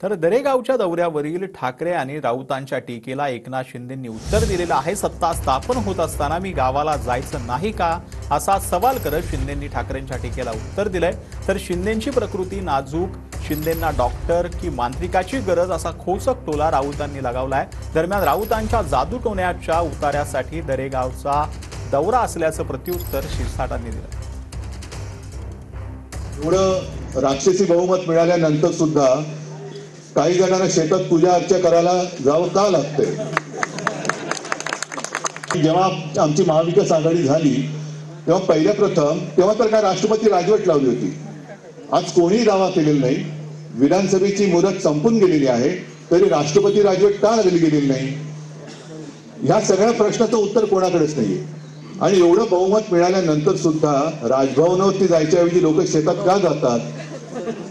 तर दरेगावच्या दौऱ्यावरील ठाकरे आणि राऊतांच्या टीकेला एकनाथ शिंदेंनी उत्तर दिलेलं आहे। सत्ता स्थापन होत असताना मी गावाला जायचं नाही का असा सवाल करत शिंदेंनी ठाकरेंच्या टीकेला उत्तर दिलंय। तर शिंदेंची प्रकृती नाजूक, शिंदेंना डॉक्टर की मांत्रिकाची गरज असा खोचक टोला राऊतांनी लगावलाय। दरम्यान राऊतांच्या जादूटोण्याच्या उतार्यासाठी दरेगावचा दौरा असल्याचं प्रत्युत्तर शिरसाटांनी दिलं। एवढं राक्षसी बहुमत मिळाल्यानंतर सुद्धा काही जणांना शेतात पूजा अर्चा करायला जावं का लागतंय? जेव्हा आमची महाविकास आघाडी झाली तेव्हा पहिल्या प्रथम तेव्हा तर काय राष्ट्रपती राजवट लावली होती। आज कोणीही दावा केलेला नाही। विधानसभेची मुदत संपून गेलेली आहे तरी राष्ट्रपती राजवट का लागली गेलेली नाही? ह्या सगळ्या प्रश्नाचं उत्तर कोणाकडेच नाहीये। आणि एवढं बहुमत मिळाल्यानंतर सुद्धा राजभवनावरती जायच्याऐवजी लोक शेतात का जातात?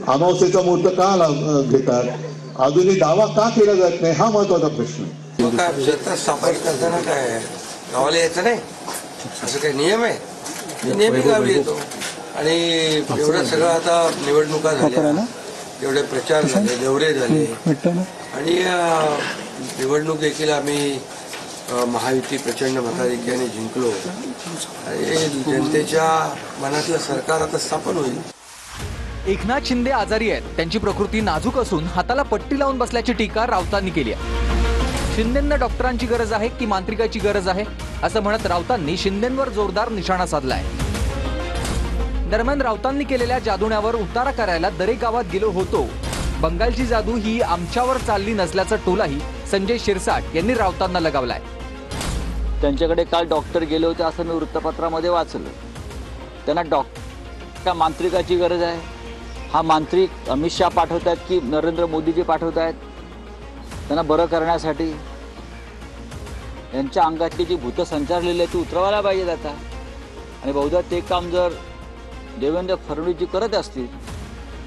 अमावस्येचा मुहूर्त का घेतात? अजूनही दावा का केला जात नाही हा महत्वाचा प्रश्न। शेतात सफाई करताना काय गावाला यायचं नाही असं काही नियम आहे? मी नेहमी गावी येतो आणि एवढं सगळं आता निवडणुका झाल्या, एवढे प्रचार झाले, दौरे झाले आणि निवडणूक देखील आम्ही महायुती प्रचंड मताधिक्याने जिंकलो आणि जनतेच्या मनातलं सरकार आता स्थापन होईल। एकनाथ शिंदे आजारी आहेत, त्यांची प्रकृती नाजूक असून हाताला पट्टी लावून बसल्याची टीका राऊतांनी केली आहे। शिंदेंना डॉक्टरांची गरज आहे की मांत्रिकाची गरज आहे असं म्हणत राऊतांनी शिंदेंवर जोरदार निशाणा साधलाय। दरम्यान राऊतांनी केलेल्या जादूण्यावर उतारा करायला दरेगावात गेलो होतो, बंगालची जादू ही आमच्यावर चालली नसल्याचा टोलाही संजय शिरसाट यांनी राऊतांना लगावलाय। त्यांच्याकडे काल डॉक्टर गेले होते असं मी वृत्तपत्रामध्ये वाचलं। त्यांना डॉक्टर मांत्रिकाची गरज आहे। हा मांत्रिक अमित शाह पाठवत आहेत की नरेंद्र मोदीजी पाठवत आहेत त्यांना बरं करण्यासाठी? यांच्या अंगातली जी भूत संचारलेली आहे ती उतरवायला पाहिजे आता। आणि बहुधा ते काम जर देवेंद्र फडणवीसजी करत असतील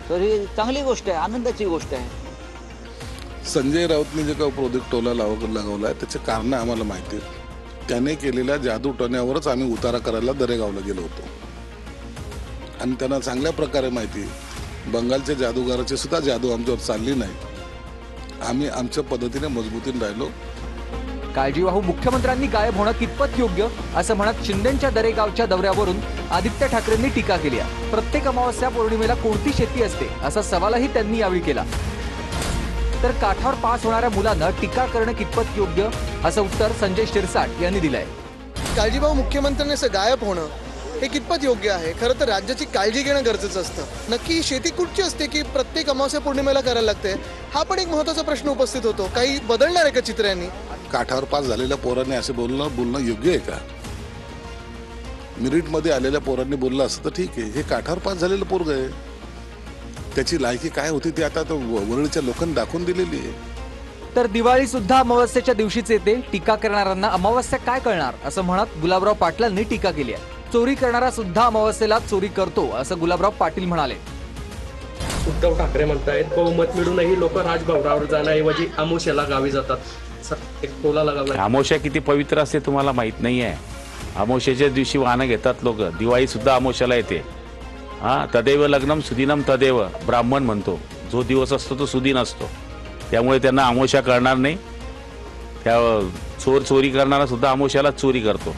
तर ही चांगली गोष्ट आहे, आनंदाची गोष्ट आहे। संजय राऊतने जे काही प्रोजेक्ट टोला लगावला आहे त्याचे कारण आम्हाला माहिती आहे। त्याने केलेल्या जादू टोण्यावरच आम्ही उतारा करायला दरेगावला गेलो होतो आणि त्यांना चांगल्या प्रकारे माहिती आहे बंगालच्या जादूगाराची सुद्धा जादू आमच्यावर चालली नाही। आम्ही आमच्या पद्धतीने मजबूतीने राहिलो। काळजीवाहू मुख्यमंत्र्यांनी गायब होणं कितपत योग्य असं म्हणत शिंदेंच्या दरेगावच्या दौऱ्यावरून आदित्य ठाकरेंनी टीका केली आहे। प्रत्येक अमावस्या पौर्णिमेला कोणती शेती असते असा सवालही त्यांनी यावेळी केला। तर काठावर पास होणाऱ्या मुलांना टीका करणं कितपत योग्य असं उत्तर संजय शिरसाट यांनी दिलंय। काळजीवाहू मुख्यमंत्र्यांनी असं गायब होणं हे कितपत योग्य आहे? खरं तर राज्याची काळजी घेणं गरजेचं असतं। नक्की शेती कुठची असते की प्रत्येक अमावस्या पौर्णिमेला करायला लागते हा पण एक महत्त्वाचा प्रश्न उपस्थित होतो। काही बदलणार आहे का चित्रांनी? काठावर पास झालेल्या पोरांनी असे बोलणं योग्य आहे का? मेरिटमध्ये आलेल्या पोरांनी बोललं असतं तर ठीक आहे। हे काठावर पास झालेलं पोरग आहे, त्याची लायकी काय होती ती आता वरळीच्या लोकांनी दाखवून दिलेली आहे। तर दिवाळी सुद्धा अमावस्येच्या दिवशीच येते, टीका करणाऱ्यांना अमावस्या काय कळणार असं म्हणत गुलाबराव पाटलांनी टीका केली आहे। चोरी करणारा सुद्धा अमावस्येला चोरी करतो असं गुलाबराव पाटील म्हणाले। उद्धव ठाकरे म्हणतायत बहुमत मिळूनही लोक राजभवनावर जाण्याऐवजी अमावस्येला गावी जातात, एक टोला लगावला। अमावस्या किती पवित्र असते तुम्हाला माहित नाहीये? अमावस्येच्या दिवशी वाहनं घेतात लोक, दिवाळी सुद्धा अमावस्याला येते। तदैव लग्नम सुदिनम तदैव ब्राह्मण म्हणतो, जो दिवस असतो तो सुदिन असतो, त्यामुळे त्यांना अमावस्या कळणार नाही। त्या चोरी करणारा सुद्धा अमावस्याला चोरी करतो।